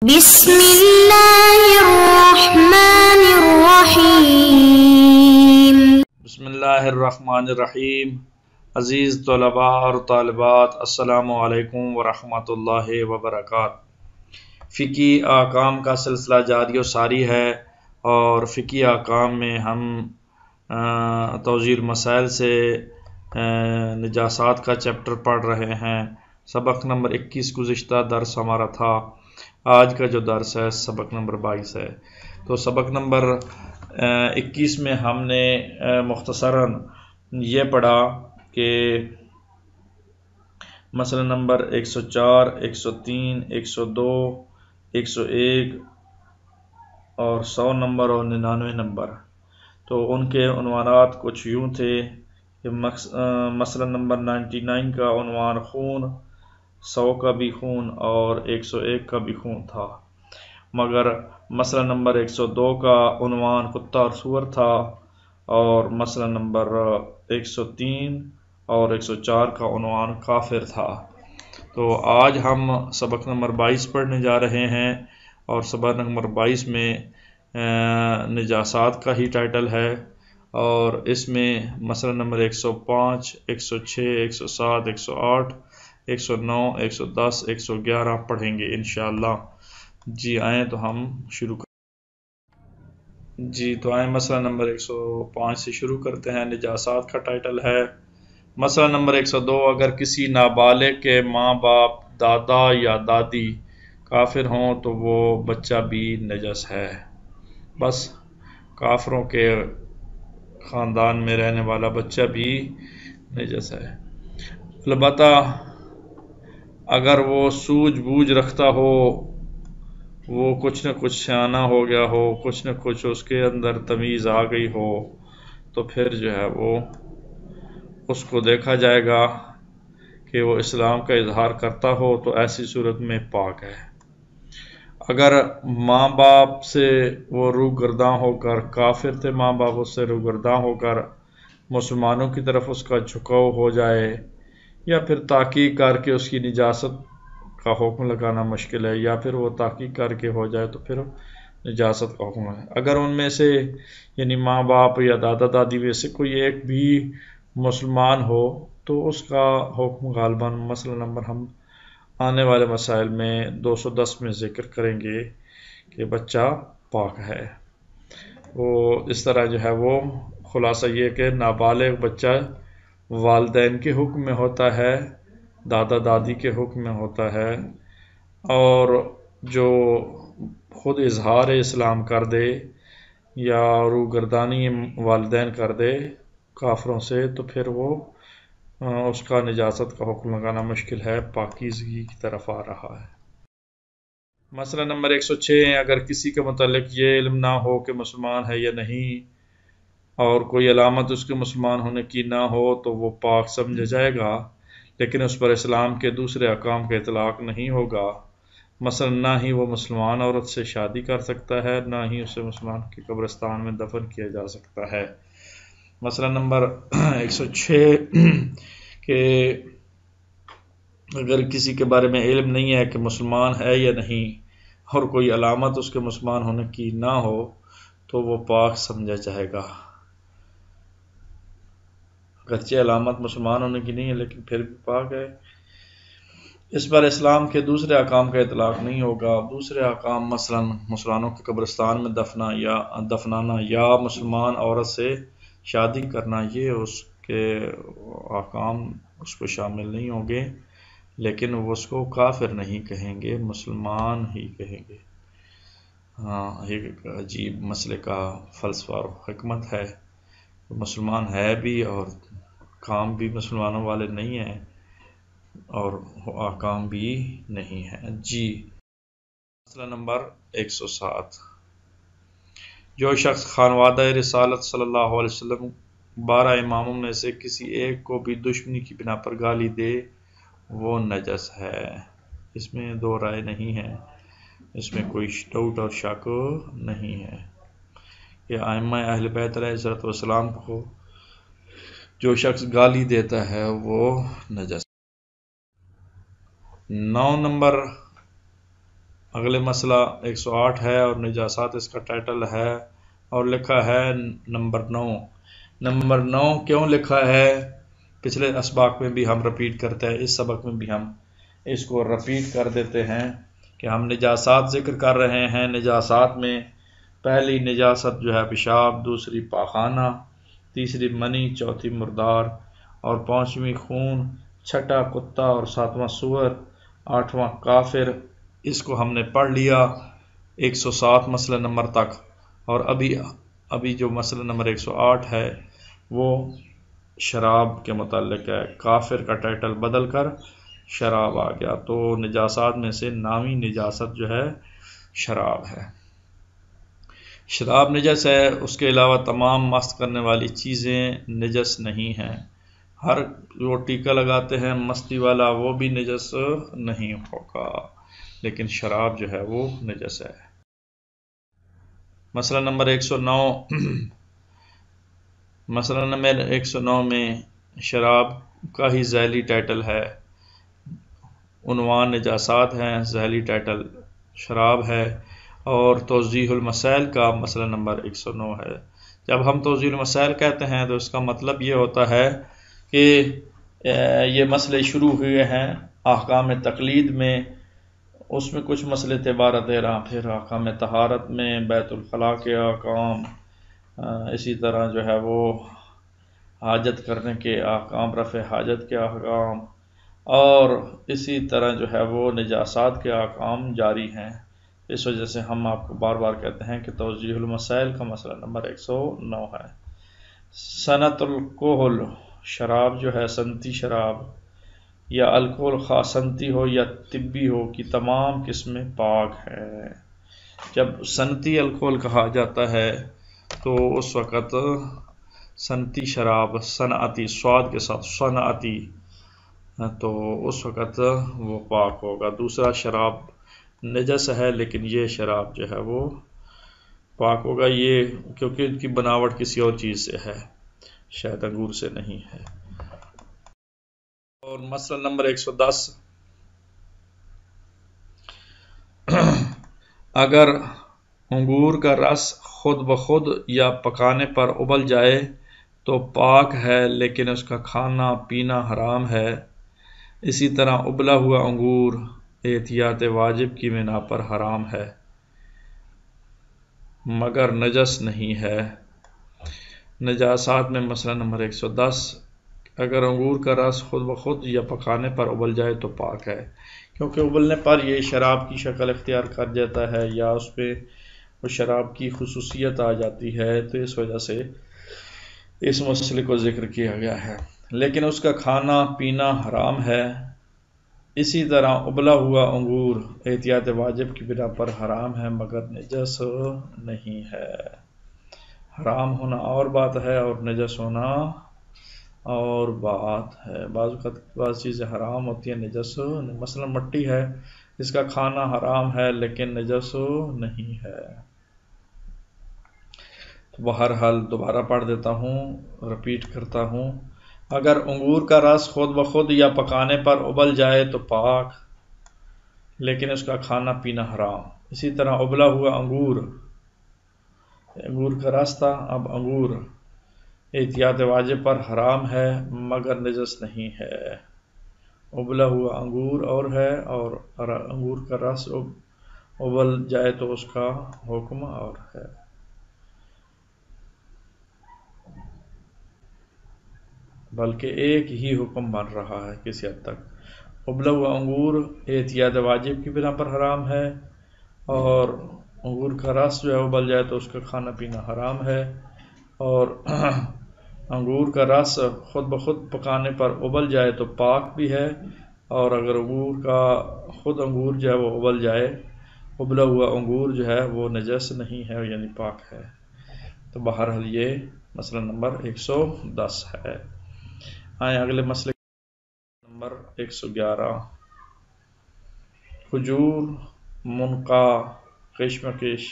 بسم اللہ الرحمن الرحیم۔ بسم اللہ الرحمن الرحیم۔ عزیز طلباء اور طالبات، السلام علیکم ورحمۃ اللہ وبرکاتہ۔ فقہی احکام کا سلسلہ جاری و ساری ہے، اور فقہی احکام میں ہم توضیح المسائل سے نجاسات کا چیپٹر پڑھ رہے ہیں۔ سبق نمبر 21 گزشتہ درس ہمارا تھا۔ آج کا جو درس ہے سبق نمبر 22 ہے۔ تو سبق نمبر 21 میں ہم نے مختصراً یہ پڑھا کہ مسئلہ نمبر 104، 103، 102، 101 اور 100 نمبر اور 99 نمبر، تو ان کے عنوانات کچھ یوں تھے کہ مسئلہ نمبر 99 کا عنوان خون، 100 کا بھی خون اور 101 کا بھی خون تھا، مگر مسئلہ نمبر 102 کا عنوان کتا اور سور تھا، اور مسئلہ نمبر 103 اور 104 کا عنوان کافر تھا۔ تو آج ہم سبق نمبر 22 پڑھنے جا رہے ہیں، اور سبق نمبر 22 میں نجاسات کا ہی ٹائٹل ہے، اور اس میں مسئلہ نمبر 105، 106، 107، 108، 109، 110، 111 پڑھیں گے انشاءاللہ۔ جی آئیں تو ہم شروع کریں۔ تو آئیں مسئلہ نمبر 105 سے شروع کرتے ہیں۔ نجاسات کا ٹائٹل ہے۔ مسئلہ نمبر 102، اگر کسی نابالغ کے ماں باپ، دادا یا دادی کافر ہوں تو وہ بچہ بھی نجس ہے۔ بس کافروں کے خاندان میں رہنے والا بچہ بھی نجس ہے، البتہ اگر وہ سوجھ بوجھ رکھتا ہو، وہ کچھ نہ کچھ سیانہ ہو گیا ہو، کچھ نہ کچھ اس کے اندر تمیز آ گئی ہو، تو پھر جو ہے وہ اس کو دیکھا جائے گا کہ وہ اسلام کا اظہار کرتا ہو، تو ایسی صورت میں پاک ہے۔ اگر ماں باپ سے وہ روگرداں ہو کر، کافر تھے ماں باپ، اس سے روگرداں ہو کر مسلمانوں کی طرف اس کا جھکاؤ ہو جائے، یا پھر تحقیق کر کے اس کی نجاست کا حکم لگانا مشکل ہے، یا پھر وہ تحقیق کر کے ہو جائے تو پھر نجاست کا حکم ہے۔ اگر ان میں سے یعنی ماں باپ یا دادا دادی میں سے کوئی ایک بھی مسلمان ہو تو اس کا حکم غالباً مسئلہ نمبر ہم آنے والے مسائل میں 210 میں ذکر کریں گے کہ بچہ پاک ہے۔ وہ اس طرح جو ہے وہ خلاصہ یہ کہ نابالغ بچہ والدین کے حکم میں ہوتا ہے، دادا دادی کے حکم میں ہوتا ہے، اور جو خود اظہار اسلام کر دے یا روگردانی والدین کر دے کافروں سے، تو پھر وہ اس کا نجاست کا حکم لگانا مشکل ہے، پاکیزگی کی طرف آ رہا ہے۔ مسئلہ نمبر 106، اگر کسی کے متعلق یہ علم نہ ہو کہ مسلمان ہے یا نہیں، اور کوئی علامت اس کے مسلمان ہونے کی نہ ہو، تو وہ پاک سمجھا جائے گا، لیکن اس پر اسلام کے دوسرے احکام کا اطلاق نہیں ہوگا۔ مثلا نہ ہی وہ مسلمان عورت سے شادی کر سکتا ہے، نہ ہی اسے مسلمان کے قبرستان میں دفن کیا جا سکتا ہے۔ مسئلہ نمبر 106 کہ اگر کسی کے بارے میں علم نہیں ہے کہ مسلمان ہے یا نہیں، اور کوئی علامت اس کے مسلمان ہونے کی نہ ہو، تو وہ پاک سمجھا جائے گا۔ اگرچہ علامت مسلمان ہونے کی نہیں ہے لیکن پھر بھی پاک ہے۔ اس پر اسلام کے دوسرے احکام کا اطلاق نہیں ہوگا۔ دوسرے احکام مثلا مسلمانوں کے قبرستان میں دفنانا یا مسلمان عورت سے شادی کرنا، یہ اس کے احکام اس کو شامل نہیں ہوں گے، لیکن وہ اس کو کافر نہیں کہیں گے، مسلمان ہی کہیں گے۔ ایک عجیب مسئلے کا فلسفہ اور حکمت ہے، مسلمان ہے بھی اور کام بھی مسلمانوں والے نہیں ہیں، اور احکام بھی نہیں ہیں۔ مسئلہ نمبر 107، جو شخص خانوادہ رسالت صلی اللہ علیہ وسلم 12 اماموں میں سے کسی ایک کو بھی دشمنی کی بنا پر گالی دے وہ نجس ہے۔ اس میں دو رائے نہیں ہے، اس میں کوئی ڈاؤٹ اور شک نہیں ہے کہ ائمہ اہل بیت علیہ السلام کو جو شخص گالی دیتا ہے وہ نجس۔ 9 نمبر اگلے مسئلہ 108 ہے اور نجاسات اس کا ٹائٹل ہے اور لکھا ہے نمبر 9۔ نمبر 9 کیوں لکھا ہے؟ پچھلے اسباق میں بھی ہم رپیٹ کرتے ہیں، اس سبق میں بھی ہم اس کو رپیٹ کر دیتے ہیں کہ ہم نجاسات ذکر کر رہے ہیں۔ نجاسات میں پہلی نجاست جو ہے پیشاب، دوسری پاخانہ، تیسری منی، چوتھی مردار اور پانچویں خون، چھٹا کتا اور ساتواں سور، آٹھواں کافر۔ اس کو ہم نے پڑھ لیا 107 مسئلہ نمبر تک، اور ابھی جو مسئلہ نمبر 108 ہے وہ شراب کے متعلق ہے۔ کافر کا ٹائٹل بدل کر شراب آ گیا، تو نجاسات میں سے نامی نجاست جو ہے شراب ہے۔ شراب نجس ہے، اس کے علاوہ تمام مست کرنے والی چیزیں نجس نہیں ہیں۔ ہر جو ٹیکا لگاتے ہیں مستی والا وہ بھی نجس نہیں ہوگا، لیکن شراب جو ہے وہ نجس ہے۔ مسئلہ نمبر 109 مسئلہ نمبر 109 میں شراب کا ہی ذیلی ٹائٹل ہے، عنوان نجاسات ہیں، ذیلی ٹائٹل شراب ہے، اور توضیح المسائل کا مسئلہ نمبر 109 ہے۔ جب ہم توضیح المسائل کہتے ہیں تو اس کا مطلب یہ ہوتا ہے کہ یہ مسئلے شروع ہوئے ہیں احکام تقلید میں، اس میں کچھ مسئلے تھے 12-13، پھر احکام طہارت میں بیت الخلاء کے احکام، اسی طرح جو ہے وہ حاجت کرنے کے احکام، رفع حاجت کے احکام، اور اسی طرح جو ہے وہ نجاسات کے احکام جاری ہیں۔ اس وجہ سے ہم آپ کو بار بار کہتے ہیں کہ توضیح المسائل کا مسئلہ نمبر 109 ہے۔ صنعت الکحل، شراب جو ہے صنعتی شراب یا الکحل، خواہ صنعتی ہو یا طبی ہو، کی تمام قسمیں پاک ہیں۔ جب صنعتی الکحل کہا جاتا ہے تو اس وقت صنعتی شراب، صنعتی سواد کے ساتھ صنعتی، تو اس وقت وہ پاک ہوگا۔ دوسرا شراب نجس ہے لیکن یہ شراب جو ہے وہ پاک ہوگا، یہ کیونکہ ان کی بناوٹ کسی اور چیز سے ہے، شاید انگور سے نہیں ہے۔ اور مسئلہ نمبر 110، اگر انگور کا رس خود بخود یا پکانے پر ابل جائے تو پاک ہے لیکن اس کا کھانا پینا حرام ہے۔ اسی طرح ابلا ہوا انگور احتیاط واجب کی بنا پر حرام ہے مگر نجس نہیں ہے۔ نجاسات میں مسئلہ نمبر 110، اگر انگور کا رس خود بخود یا پکانے پر ابل جائے تو پاک ہے، کیونکہ ابلنے پر یہ شراب کی شکل اختیار کر جاتا ہے یا اس پہ وہ شراب کی خصوصیت آ جاتی ہے، تو اس وجہ سے اس مسئلے کو ذکر کیا گیا ہے، لیکن اس کا کھانا پینا حرام ہے۔ اسی طرح ابلا ہوا انگور احتیاط واجب کی بنا پر حرام ہے مگر نجس نہیں ہے۔ حرام ہونا اور بات ہے اور نجس ہونا اور بات ہے۔ بعض چیزیں حرام ہوتی ہیں، نجس، مثلا مٹی ہے، اس کا کھانا حرام ہے لیکن نجس نہیں ہے۔ تو بہرحال دوبارہ پڑھ دیتا ہوں، رپیٹ کرتا ہوں، اگر انگور کا رس خود بخود یا پکانے پر ابل جائے تو پاک لیکن اس کا کھانا پینا حرام۔ اسی طرح ابلا ہوا انگور کا رس تھا، اب انگور احتیاط واجب پر حرام ہے مگر نجس نہیں ہے۔ ابلا ہوا انگور اور ہے اور انگور کا رس ابل جائے تو اس کا حکم اور ہے۔ بلکہ ایک ہی حکم بن رہا ہے کسی حد تک۔ ابلا ہوا انگور احتیاط واجب کی بنا پر حرام ہے، اور انگور کا رس جو ہے ابل جائے تو اس کا کھانا پینا حرام ہے، اور انگور کا رس خود بخود پکانے پر ابل جائے تو پاک بھی ہے، اور اگر انگور جو ہے وہ ابل جائے، ابلا ہوا انگور جو ہے وہ نجس نہیں ہے یعنی پاک ہے۔ تو بہرحال یہ مسئلہ نمبر 110 ہے۔ آئیں اگلے مسئلے نمبر 111، کھجور، منقا، کشمکش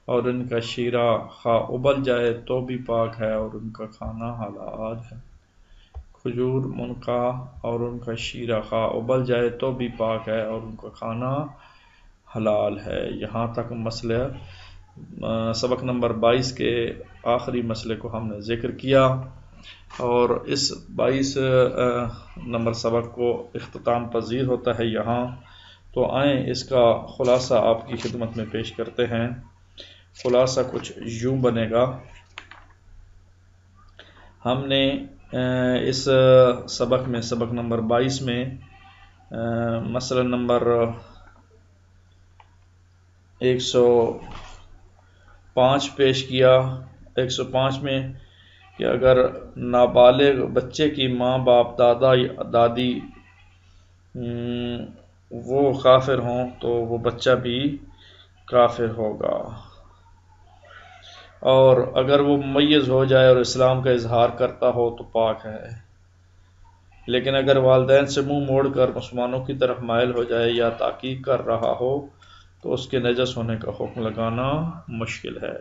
اور ان کا شیرہ خواہ ابل جائے تو بھی پاک ہے اور ان کا کھانا حلال ہے۔ کھجور، منقا اور ان کا شیرہ خواہ ابل جائے تو بھی پاک ہے اور ان کا کھانا حلال ہے۔ یہاں تک مسئلہ سبق نمبر 22 کے آخری مسئلے کو ہم نے ذکر کیا، اور اس 22 نمبر سبق کو اختتام پذیر ہوتا ہے یہاں۔ تو آئیں اس کا خلاصہ آپ کی خدمت میں پیش کرتے ہیں۔ خلاصہ کچھ یوں بنے گا، ہم نے اس سبق میں سبق نمبر 22 میں مسئلہ نمبر 105 پیش کیا۔ 105 میں کہ اگر نابالغ بچے کی ماں باپ دادا یا دادی وہ کافر ہوں تو وہ بچہ بھی کافر ہوگا، اور اگر وہ ممیز ہو جائے اور اسلام کا اظہار کرتا ہو تو پاک ہے، لیکن اگر والدین سے منہ موڑ کر مسلمانوں کی طرف مائل ہو جائے یا تحقیق کر رہا ہو تو اس کے نجس ہونے کا حکم لگانا مشکل ہے۔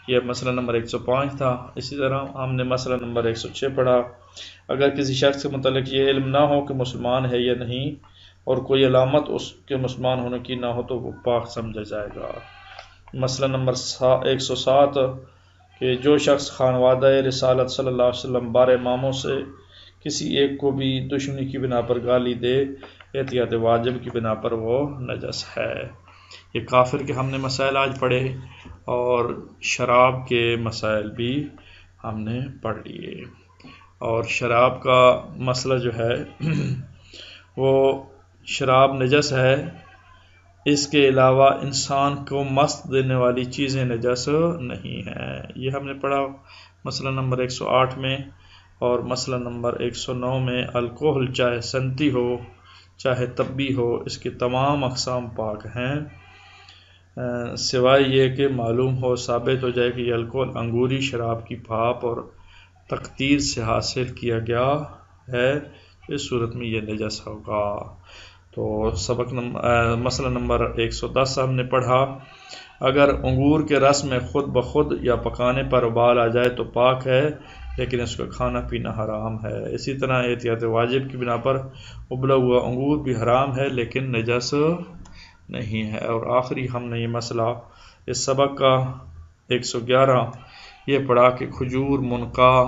یہ مسئلہ نمبر 105 تھا۔ اسی طرح ہم نے مسئلہ نمبر 106 پڑھا، اگر کسی شخص کے متعلق یہ علم نہ ہو کہ مسلمان ہے یا نہیں اور کوئی علامت اس کے مسلمان ہونے کی نہ ہو تو وہ پاک سمجھا جائے گا۔ مسئلہ نمبر 107 کہ جو شخص خانوادہ رسالت صلی اللہ علیہ وسلم 12 اماموں سے کسی ایک کو بھی دشمنی کی بنا پر گالی دے احتیاط واجب کی بنا پر وہ نجس ہے۔ یہ کافر کے ہم نے مسائل آج پڑھے، اور شراب کے مسائل بھی ہم نے پڑھ لیے۔ اور شراب کا مسئلہ جو ہے وہ شراب نجس ہے، اس کے علاوہ انسان کو مست دینے والی چیزیں نجس نہیں ہیں۔ یہ ہم نے پڑھا مسئلہ نمبر 108 میں، اور مسئلہ نمبر 109 میں الکوہل چاہے سنتی ہو چاہے تبی ہو اس کے تمام اقسام پاک ہیں، سوائے یہ کہ معلوم ہو ثابت ہو جائے کہ یہ الکوہل انگوری شراب کی بھاپ اور تقطیر سے حاصل کیا گیا ہے، اس صورت میں یہ نجس ہوگا۔ تو مسئلہ نمبر 110 ہم نے پڑھا، اگر انگور کے رس میں خود بخود یا پکانے پر ابال آ جائے تو پاک ہے، لیکن اس کا کھانا پینا حرام ہے۔ اسی طرح احتیاط واجب کی بنا پر ابلا ہوا انگور بھی حرام ہے لیکن نجس نہیں ہے۔ اور آخری ہم نے یہ مسئلہ اس سبق کا 111 یہ پڑھا کہ کھجور، منقا،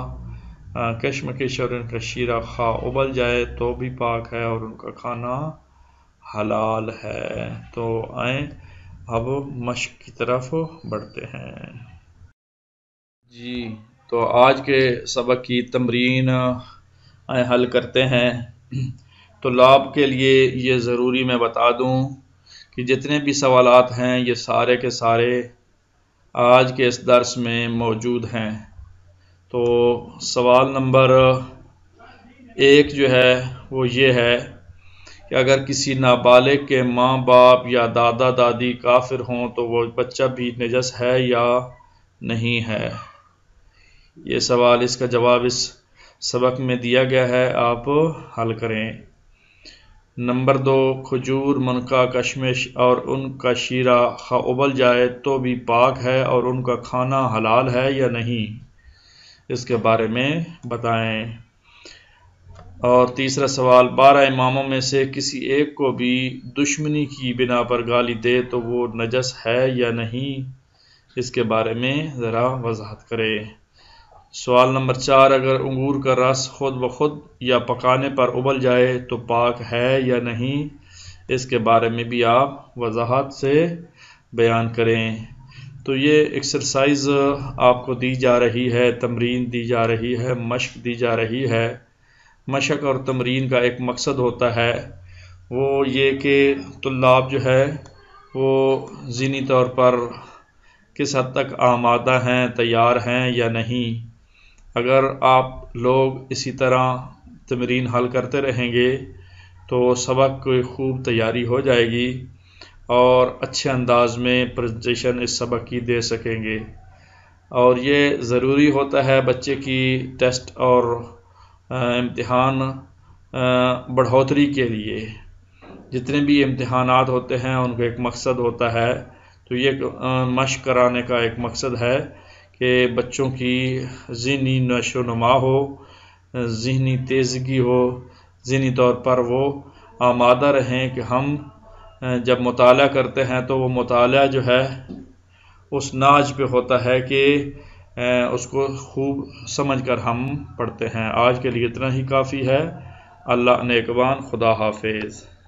کشمکش اور ان کا شیرہ خواہ ابل جائے تو بھی پاک ہے اور ان کا کھانا حلال ہے۔ تو آئیں اب مشق کی طرف بڑھتے ہیں۔ جی تو آج کے سبق کی تمرین حل کرتے ہیں۔ طلاب کے لیے یہ ضروری میں بتا دوں کہ جتنے بھی سوالات ہیں یہ سارے کے سارے آج کے اس درس میں موجود ہیں۔ تو سوال نمبر 1 جو ہے وہ یہ ہے کہ اگر کسی نابالغ کے ماں باپ یا دادا دادی کافر ہوں تو وہ بچہ بھی نجس ہے یا نہیں ہے؟ یہ سوال، اس کا جواب اس سبق میں دیا گیا ہے، آپ حل کریں۔ نمبر 2، کھجور، منقا، کشمش اور ان کا شیرہ خواہ ابل جائے تو بھی پاک ہے اور ان کا کھانا حلال ہے یا نہیں، اس کے بارے میں بتائیں۔ اور تیسرا سوال، 12 اماموں میں سے کسی ایک کو بھی دشمنی کی بنا پر گالی دے تو وہ نجس ہے یا نہیں، اس کے بارے میں ذرا وضاحت کرے۔ سوال نمبر 4، اگر انگور کا رس خود بخود یا پکانے پر ابل جائے تو پاک ہے یا نہیں، اس کے بارے میں بھی آپ وضاحت سے بیان کریں۔ تو یہ ایکسرسائز آپ کو دی جا رہی ہے، تمرین دی جا رہی ہے، مشق دی جا رہی ہے۔ مشق اور تمرین کا ایک مقصد ہوتا ہے، وہ یہ کہ طلاب جو ہے وہ ذہنی طور پر کس حد تک آمادہ ہیں، تیار ہیں یا نہیں۔ اگر آپ لوگ اسی طرح تمرین حل کرتے رہیں گے تو سبق کی خوب تیاری ہو جائے گی اور اچھے انداز میں پریزنٹیشن اس سبق کی دے سکیں گے۔ اور یہ ضروری ہوتا ہے بچے کی ٹیسٹ اور امتحان بڑھوتری کے لیے۔ جتنے بھی امتحانات ہوتے ہیں ان کا ایک مقصد ہوتا ہے، تو یہ مشق کرانے کا ایک مقصد ہے کہ بچوں کی ذہنی نشو و نما ہو، ذہنی تیزگی ہو، ذہنی طور پر وہ آمادہ رہیں کہ ہم جب مطالعہ کرتے ہیں تو وہ مطالعہ جو ہے اس ناج پہ ہوتا ہے کہ اس کو خوب سمجھ کر ہم پڑھتے ہیں۔ آج کے لیے اتنا ہی کافی ہے۔ اللہ نیکبان، خدا حافظ۔